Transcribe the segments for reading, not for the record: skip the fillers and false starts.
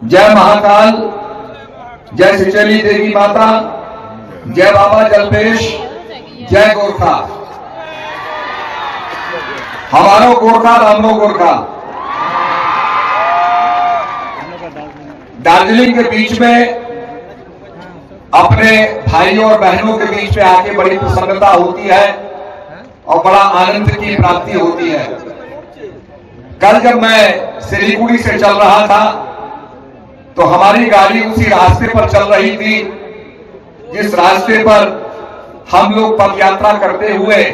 जय महाकाल, जय सिचली देवी माता, जय बाबा जलपेश, जय गोरखा। हमारो गोरखा रामनो गोरखा। दार्जिलिंग के बीच में अपने भाइयों और बहनों के बीच में आके बड़ी प्रसन्नता होती है और बड़ा आनंद की प्राप्ति होती है। कल जब मैं सिलीगुड़ी से चल रहा था तो हमारी गाड़ी उसी रास्ते पर चल रही थी जिस रास्ते पर हम लोग पद यात्रा करते हुए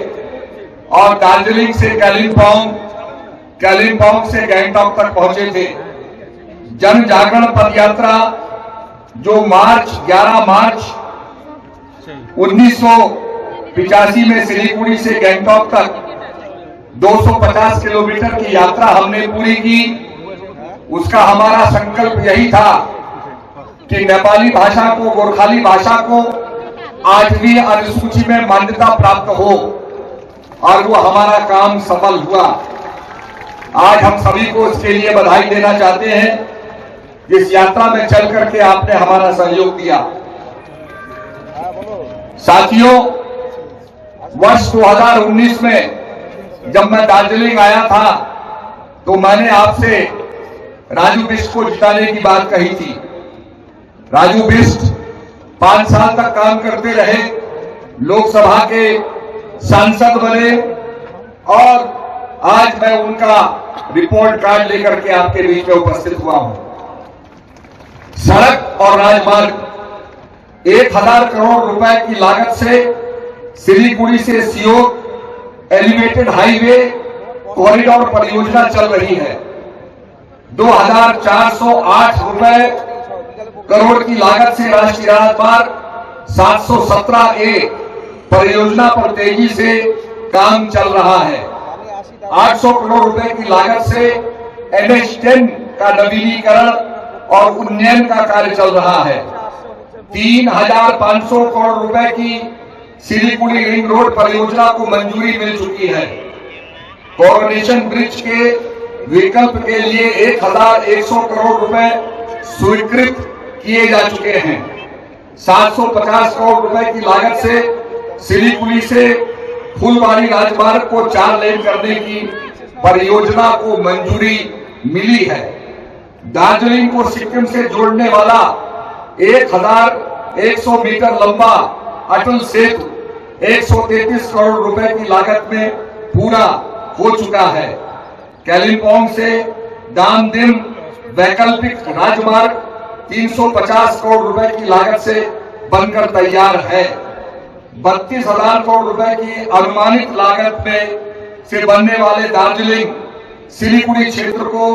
और दार्जिलिंग से कालिम्पोंग से गैंगटॉक तक पहुंचे थे। जन जागरण पद यात्रा जो 11 मार्च 1985 में सिलीगुड़ी से गैंगटॉक तक 250 किलोमीटर की यात्रा हमने पूरी की, उसका हमारा संकल्प यही था कि नेपाली भाषा को, गोरखाली भाषा को 8वीं अनुसूची में मान्यता प्राप्त हो, और वो हमारा काम सफल हुआ। आज हम सभी को इसके लिए बधाई देना चाहते हैं। इस यात्रा में चल करके आपने हमारा सहयोग दिया। साथियों, वर्ष 2019 में जब मैं दार्जिलिंग आया था तो मैंने आपसे राजू बिष्ट को जिताने की बात कही थी। राजू बिष्ट 5 साल तक काम करते रहे, लोकसभा के सांसद बने और आज मैं उनका रिपोर्ट कार्ड लेकर के आपके बीच में उपस्थित हुआ हूं। सड़क और राजमार्ग 1000 करोड़ रुपए की लागत से सिलीगुड़ी से सियोग एलिवेटेड हाईवे कॉरिडोर परियोजना चल रही है। 2408 करोड़ की लागत से राष्ट्रीय राजमार्ग 717A परियोजना पर तेजी से काम चल रहा है। 800 करोड़ रुपए की लागत से NH10 का नवीनीकरण और उन्नयन का कार्य चल रहा है। 3500 करोड़ रुपए की सिलीगुड़ी रिंग रोड परियोजना को मंजूरी मिल चुकी है। कोरोनेशन ब्रिज के विकल्प के लिए 1100 करोड़ रुपए स्वीकृत किए जा चुके हैं। 750 करोड़ रुपए की लागत से सिलीगुड़ी से फुलवाड़ी राजमार्ग को 4 लेन करने की परियोजना को मंजूरी मिली है। दार्जिलिंग को सिक्किम से जोड़ने वाला 1100 मीटर लंबा अटल सेतु 133 करोड़ रुपए की लागत में पूरा हो चुका है। कालिम्पोंग से दामदिम वैकल्पिक राजमार्ग 350 करोड़ रुपए की लागत से बनकर तैयार है। 32,000 करोड़ रुपए की अनुमानित लागत में से बनने वाले दार्जिलिंग सिलीगुड़ी क्षेत्र को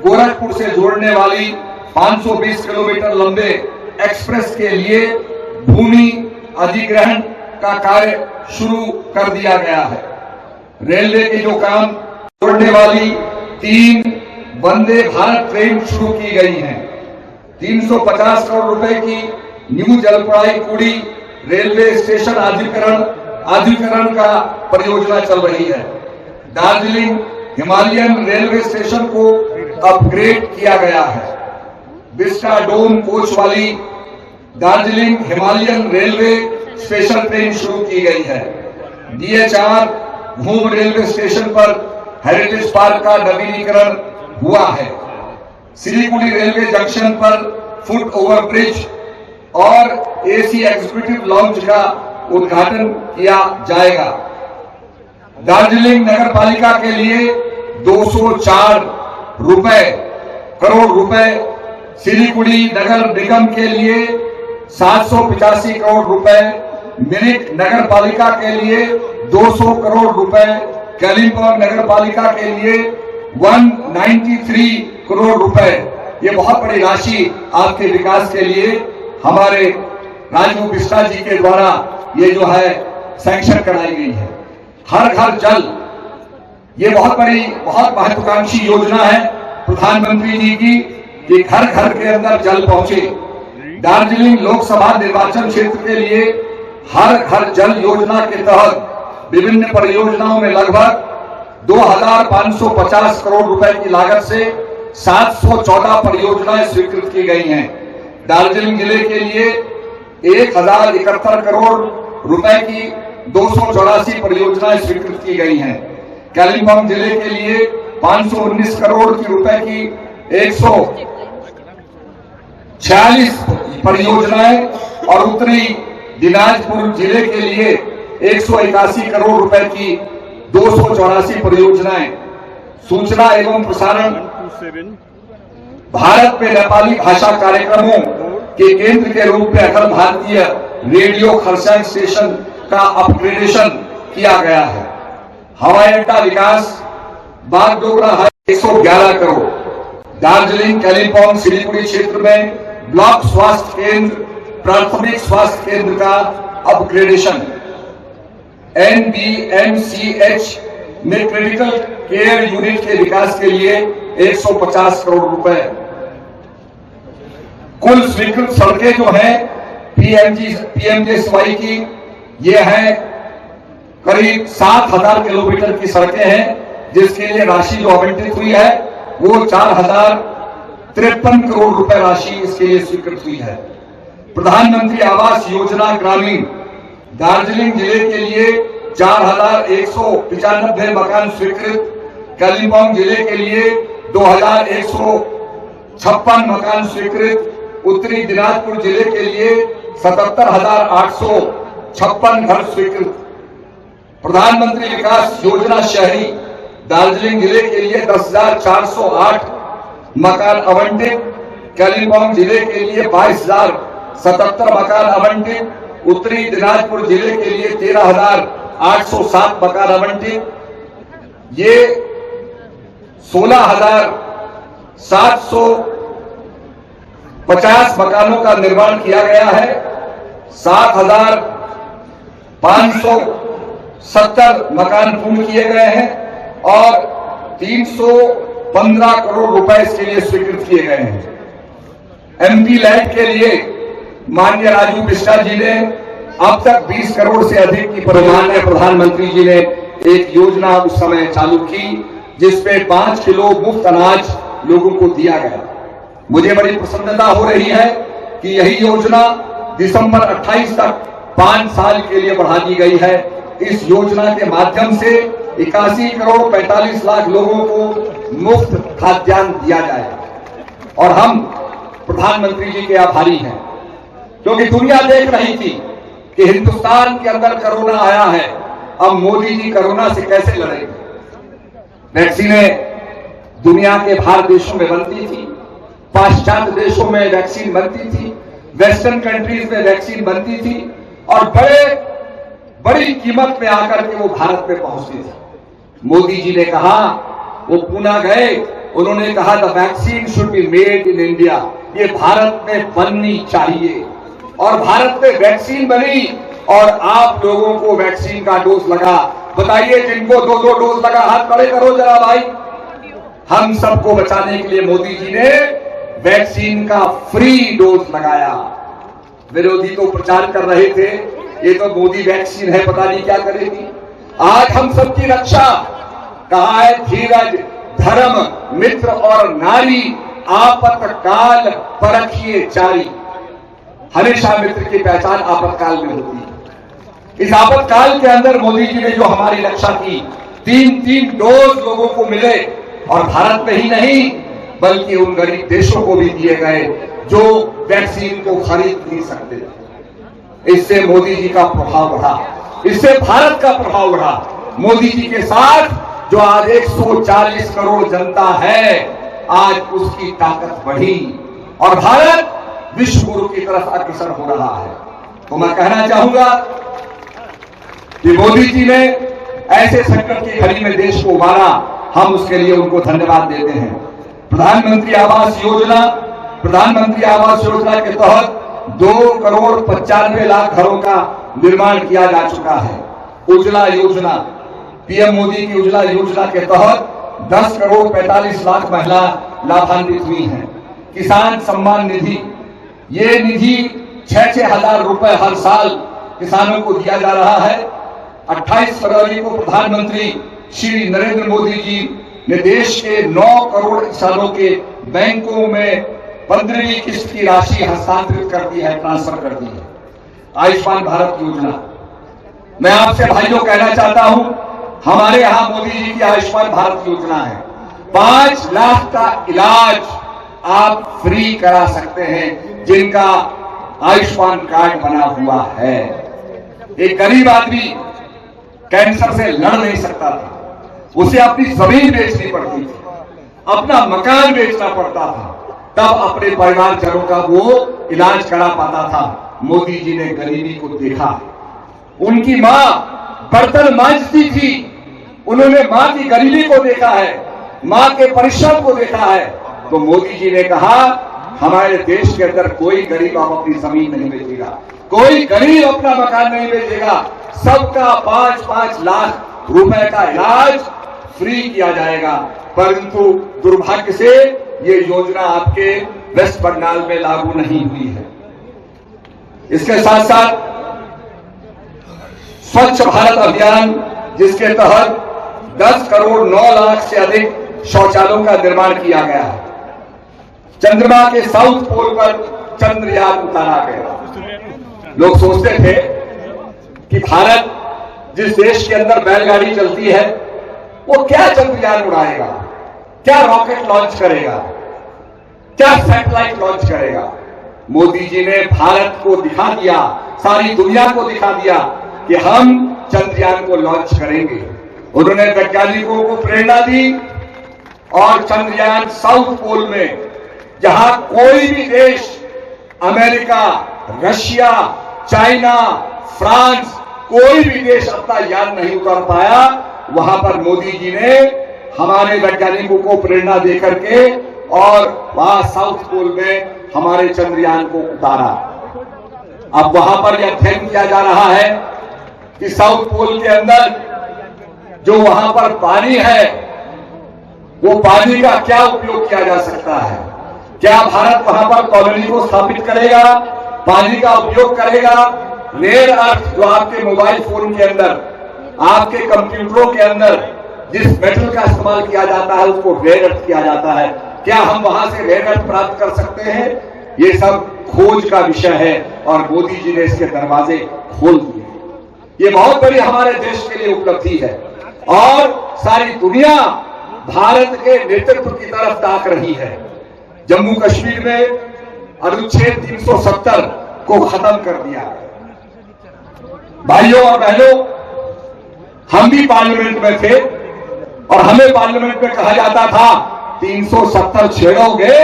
गोरखपुर से जोड़ने वाली 520 किलोमीटर लंबे एक्सप्रेस के लिए भूमि अधिग्रहण का कार्य शुरू कर दिया गया है। रेलवे के जो काम जोड़ने वाली 3 वंदे भारत ट्रेन शुरू की गई हैं। 350 करोड़ रुपए की न्यू जलपाईगुड़ी रेलवे स्टेशन आधुनिकीकरण का परियोजना चल रही है। दार्जिलिंग हिमालयन रेलवे स्टेशन को अपग्रेड किया गया है। विस्टा डोम कोच वाली Darjeeling Himalayan railway special train शुरू की गई है। DHR घूम रेलवे स्टेशन पर हेरिटेज पार्क का नवीनीकरण हुआ है। सिलीगुड़ी रेलवे जंक्शन पर फुट ओवर ब्रिज और AC एग्जीक्यूटिव लॉन्च का उद्घाटन किया जाएगा। दार्जिलिंग नगर पालिका के लिए 204 करोड़ रुपए, सिलीगुड़ी नगर निगम के लिए 785 करोड़ रुपए, मिरिक नगर पालिका के लिए 200 करोड़ रुपए, कालिम्पोंग नगर पालिका के लिए 193 करोड़ रुपए। ये बहुत बड़ी राशि आपके विकास के लिए हमारे राजू बिष्ट जी के द्वारा ये जो है सैंक्शन कराई गई है। हर घर जल, ये बहुत बड़ी, बहुत महत्वाकांक्षी योजना है प्रधानमंत्री जी की कि घर घर के अंदर जल पहुंचे। दार्जिलिंग लोकसभा निर्वाचन क्षेत्र के लिए हर घर जल योजना के तहत विभिन्न परियोजनाओं में लगभग 2550 करोड़ रुपए की लागत से 714 परियोजनाएं स्वीकृत की गई हैं। दार्जिलिंग जिले के लिए 1071 करोड़ रुपए की 284 परियोजनाएं स्वीकृत की गई हैं। कालिम्पोंग जिले के लिए 519 करोड़ की रुपए की 146 परियोजनाएं और उत्तरी दिनाजपुर जिले के लिए 181 करोड़ रुपए की 284 परियोजनाएं। सूचना एवं प्रसारण भारत में नेपाली भाषा कार्यक्रमों के केंद्र के रूप में अखिल भारतीय रेडियो खरसाङ स्टेशन का अपग्रेडेशन किया गया है। हवाई अड्डा विकास बागडोगरा 111 करोड़। दार्जिलिंग कालिम्पोंग सिलीगुड़ी क्षेत्र में ब्लॉक स्वास्थ्य केंद्र प्राथमिक स्वास्थ्य केंद्र का अपग्रेडेशन। NBMCH में क्रिटिकल केयर यूनिट के विकास के लिए 150 करोड़ रुपए। कुल स्वीकृत सड़कें जो हैं PMJSY की, ये हैं करीब 7000 किलोमीटर की सड़कें हैं, जिसके लिए राशि जो आवंटित हुई है वो 4053 करोड़ रुपए राशि इसके लिए स्वीकृत हुई है। प्रधानमंत्री आवास योजना ग्रामीण दार्जिलिंग जिले के लिए 4195 मकान स्वीकृत। कालिम्पोंग जिले के लिए 2156 मकान स्वीकृत। उत्तरी दिनाजपुर जिले के लिए 77,856 घर स्वीकृत। प्रधानमंत्री विकास योजना शहरी दार्जिलिंग जिले के लिए 10,408 मकान आवंटित। कालिम्पोंग जिले के लिए 22,077 मकान आवंटित। उत्तरी दिनाजपुर जिले के लिए 13,807 मकान आवंटित। ये 16,750 मकानों का निर्माण किया गया है। 7,570 मकान पूर्ण किए गए हैं और 315 करोड़ रुपए इसके लिए स्वीकृत किए गए हैं। MP लैंड के लिए माननीय राजू बिष्टा जी ने अब तक 20 करोड़ से अधिक की माननीय प्रधानमंत्री जी ने एक योजना उस समय चालू की, जिसपे 5 किलो मुफ्त अनाज लोगों को दिया गया। मुझे बड़ी प्रसन्नता हो रही है कि यही योजना दिसंबर 28 तक 5 साल के लिए बढ़ा दी गई है। इस योजना के माध्यम से 81 करोड़ 45 लाख लोगों को मुफ्त खाद्यान्न दिया जाएगा और हम प्रधानमंत्री जी के आभारी हैं, क्योंकि दुनिया देख रही थी कि हिंदुस्तान के अंदर कोरोना आया है, अब मोदी जी कोरोना से कैसे लड़ेंगे। वैक्सीनें दुनिया के बाहर देशों में बनती थी, पाश्चात्य देशों में वैक्सीन बनती थी, वेस्टर्न कंट्रीज में वैक्सीन बनती थी और बड़ी कीमत में आकर के वो भारत में पहुंचती थी। मोदी जी ने कहा, वो पूना गए, उन्होंने कहा the vaccine should be made in India, ये भारत में बननी चाहिए। और भारत में वैक्सीन बनी और आप लोगों को वैक्सीन का डोज लगा। बताइए जिनको 2-2 डोज लगा, हाथ खड़े करो जरा भाई। हम सबको बचाने के लिए मोदी जी ने वैक्सीन का फ्री डोज लगाया। विरोधी तो प्रचार कर रहे थे ये तो मोदी वैक्सीन है, पता नहीं क्या करेगी। आज हम सबकी रक्षा, कहा है धीरज धर्म मित्र और नारी, आपातकाल परखिए जारी। हमेशा मित्र की पहचान आपातकाल में होती है। इस आपातकाल के अंदर मोदी जी ने जो हमारी रक्षा की, 3-3 डोज लोगों को मिले और भारत में ही नहीं बल्कि उन गरीब देशों को भी दिए गए जो वैक्सीन को खरीद नहीं सकते। इससे मोदी जी का प्रभाव बढ़ा, इससे भारत का प्रभाव बढ़ा। मोदी जी के साथ जो आज 140 करोड़ जनता है, आज उसकी ताकत बढ़ी और भारत विश्व गुरु की तरफ अग्रसर हो रहा है। तो मैं कहना चाहूंगा कि मोदी जी ने ऐसे संकट की घड़ी में देश को उबारा, हम उसके लिए उनको धन्यवाद देते हैं। प्रधानमंत्री आवास योजना के तहत 2,95,00,000 घरों का निर्माण किया जा चुका है। उज्ज्वला योजना, पीएम मोदी की उज्ज्वला योजना के तहत 10,45,00,000 महिला लाभान्वित हुई हैं। किसान सम्मान निधि, ये निधि 6-6 हजार रुपए हर साल किसानों को दिया जा रहा है। 28 फरवरी को प्रधानमंत्री श्री नरेंद्र मोदी जी ने देश के 9 करोड़ किसानों के बैंकों में 15वीं किस्त की राशि हस्तांतरित कर दी है, ट्रांसफर कर दी है। आयुष्मान भारत योजना, मैं आपसे भाइयों कहना चाहता हूं, हमारे यहां मोदी जी की आयुष्मान भारत योजना है। 5 लाख का इलाज आप फ्री करा सकते हैं जिनका आयुष्मान कार्ड बना हुआ है। एक गरीब आदमी कैंसर से लड़ नहीं सकता था, उसे अपनी जमीन बेचनी पड़ती थी, अपना मकान बेचना पड़ता था, तब अपने परिवारजनों का वो इलाज करा पाता था। मोदी जी ने गरीबी को देखा, उनकी मां बर्तन मांजती थी, उन्होंने मां की गरीबी को देखा है, मां के परिश्रम को देखा है। तो मोदी जी ने कहा हमारे देश के अंदर कोई गरीब अब अपनी जमीन नहीं बेचेगा, कोई गरीब अपना मकान नहीं बेचेगा, सबका 5-5 लाख रुपए का इलाज फ्री किया जाएगा। परंतु दुर्भाग्य से ये योजना आपके वेस्ट बंगाल में लागू नहीं हुई है। इसके साथ साथ स्वच्छ भारत अभियान, जिसके तहत 10 करोड़ 9 लाख से अधिक शौचालयों का निर्माण किया गया है। चंद्रमा के साउथ पोल पर चंद्रयान उतारा गया। लोग सोचते थे कि भारत जिस देश के अंदर बैलगाड़ी चलती है वो क्या चंद्रयान उड़ाएगा, क्या रॉकेट लॉन्च करेगा, क्या सैटेलाइट लॉन्च करेगा। मोदी जी ने भारत को दिखा दिया, सारी दुनिया को दिखा दिया कि हम चंद्रयान को लॉन्च करेंगे। उन्होंने वैज्ञानिकों को प्रेरणा दी और चंद्रयान साउथ पोल में, जहां कोई भी देश, अमेरिका, रशिया, चाइना, फ्रांस, कोई भी देश अपना यान नहीं उतार पाया, वहां पर मोदी जी ने हमारे वैज्ञानिकों को प्रेरणा देकर के और वहां साउथ पोल में हमारे चंद्रयान को उतारा। अब वहां पर यह अध्ययन किया जा रहा है कि साउथ पोल के अंदर जो वहां पर पानी है, वो पानी का क्या उपयोग किया जा सकता है। क्या भारत वहां पर कॉलोनी को स्थापित करेगा, पानी का उपयोग करेगा। रेयर अर्थ जो आपके मोबाइल फोन के अंदर, आपके कंप्यूटरों के अंदर जिस मेटल का इस्तेमाल किया जाता है उसको रेयर अर्थ किया जाता है, क्या हम वहां से रेयर अर्थ प्राप्त कर सकते हैं। ये सब खोज का विषय है और मोदी जी ने इसके दरवाजे खोल दिए। ये बहुत बड़ी हमारे देश के लिए उपलब्धि है और सारी दुनिया भारत के नेतृत्व की तरफ ताक रही है। जम्मू कश्मीर में अनुच्छेद 370 को खत्म कर दिया। भाइयों और बहनों, हम भी पार्लियामेंट में थे और हमें पार्लियामेंट में कहा जाता था 370 छेड़ोगे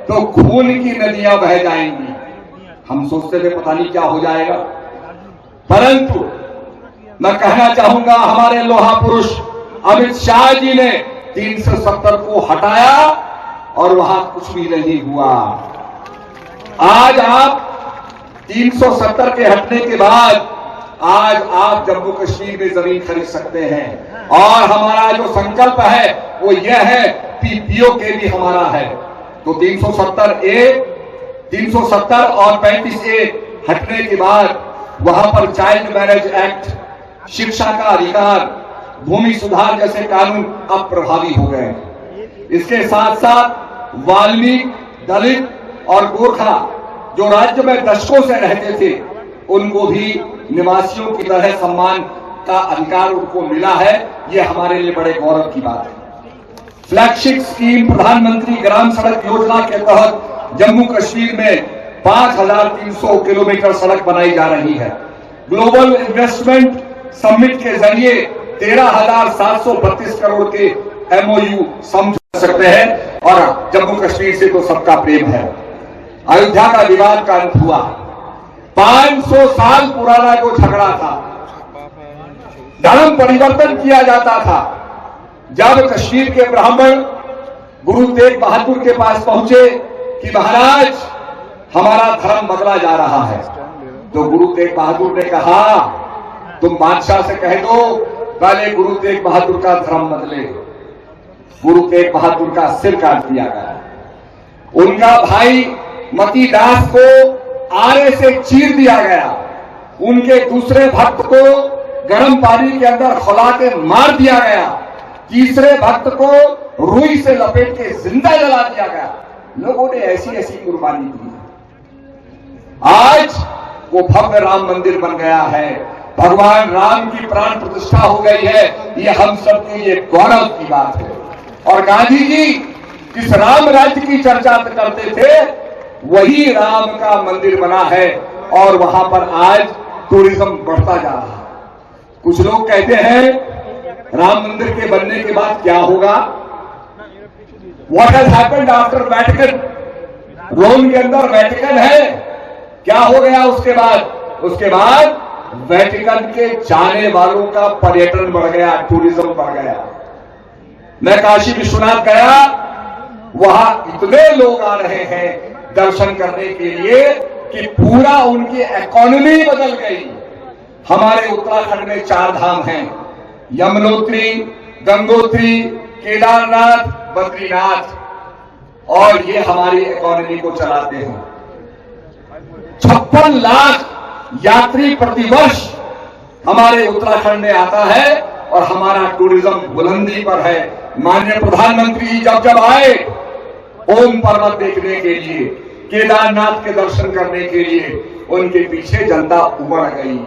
तो खून की नदियां बह जाएंगी। हम सोचते थे पता नहीं क्या हो जाएगा, परंतु मैं कहना चाहूंगा हमारे लोहा पुरुष अमित शाह जी ने 370 को हटाया और वहां कुछ भी नहीं हुआ। आज आप 370 के हटने के बाद आज आप जम्मू कश्मीर में जमीन खरीद सकते हैं और हमारा जो संकल्प है वो यह है कि पीओके भी हमारा है। तो 370 और 35A हटने के बाद वहां पर चाइल्ड मैरिज एक्ट, शिक्षा का अधिकार, भूमि सुधार जैसे कानून अब प्रभावी हो गए। इसके साथ साथ वाल्मीकि, दलित और गोरखा जो राज्य में दशकों से रहते थे उनको भी निवासियों की तरह सम्मान का अधिकार उनको मिला है। ये हमारे लिए बड़े गौरव की बात है। फ्लैगशिप स्कीम प्रधानमंत्री ग्राम सड़क योजना के तहत जम्मू कश्मीर में 5300 किलोमीटर सड़क बनाई जा रही है। ग्लोबल इन्वेस्टमेंट समिट के जरिए 13,732 करोड़ के MOU समझ सकते हैं और जम्मू कश्मीर से तो सबका प्रेम है। अयोध्या का विवाद का अंत हुआ। 500 साल पुराना जो झगड़ा था, धर्म परिवर्तन किया जाता था। जब कश्मीर के ब्राह्मण गुरु तेग बहादुर के पास पहुंचे कि महाराज हमारा धर्म बदला जा रहा है, तो गुरु तेग बहादुर ने कहा तुम बादशाह से कह दो पहले गुरु तेग बहादुर का धर्म बदले। गुरु तेग बहादुर का सिर काट दिया गया। उनका भाई मती दास को आरे से चीर दिया गया। उनके दूसरे भक्त को गर्म पानी के अंदर खौला के मार दिया गया। तीसरे भक्त को रुई से लपेट के जिंदा जला दिया गया। लोगों ने ऐसी ऐसी कुर्बानी दी। आज वो भव्य राम मंदिर बन गया है, भगवान राम की प्राण प्रतिष्ठा हो गई है। ये हम सबके लिए गौरव की बात है। और गांधी जी जिस राम राज्य की चर्चा करते थे, वही राम का मंदिर बना है और वहां पर आज टूरिज्म बढ़ता जा रहा है। कुछ लोग कहते हैं राम मंदिर के बनने के बाद क्या होगा? What has happened after Vatican? Rome के अंदर वेटिकन है, क्या हो गया उसके बाद? उसके बाद वेटिकन के जाने वालों का पर्यटन बढ़ गया, टूरिज्म बढ़ गया। मैं काशी विश्वनाथ गया, वहां इतने लोग आ रहे हैं दर्शन करने के लिए कि पूरा उनकी इकोनॉमी बदल गई। हमारे उत्तराखंड में 4 धाम हैं, यमुनोत्री, गंगोत्री, केदारनाथ, बद्रीनाथ, और ये हमारी इकोनॉमी को चलाते हैं। 56 लाख यात्री प्रतिवर्ष हमारे उत्तराखंड में आता है और हमारा टूरिज्म बुलंदी पर है। माननीय प्रधानमंत्री जी जब जब आए ओम पर्वत देखने के लिए, केदारनाथ के दर्शन करने के लिए, उनके पीछे जनता उमड़ गई।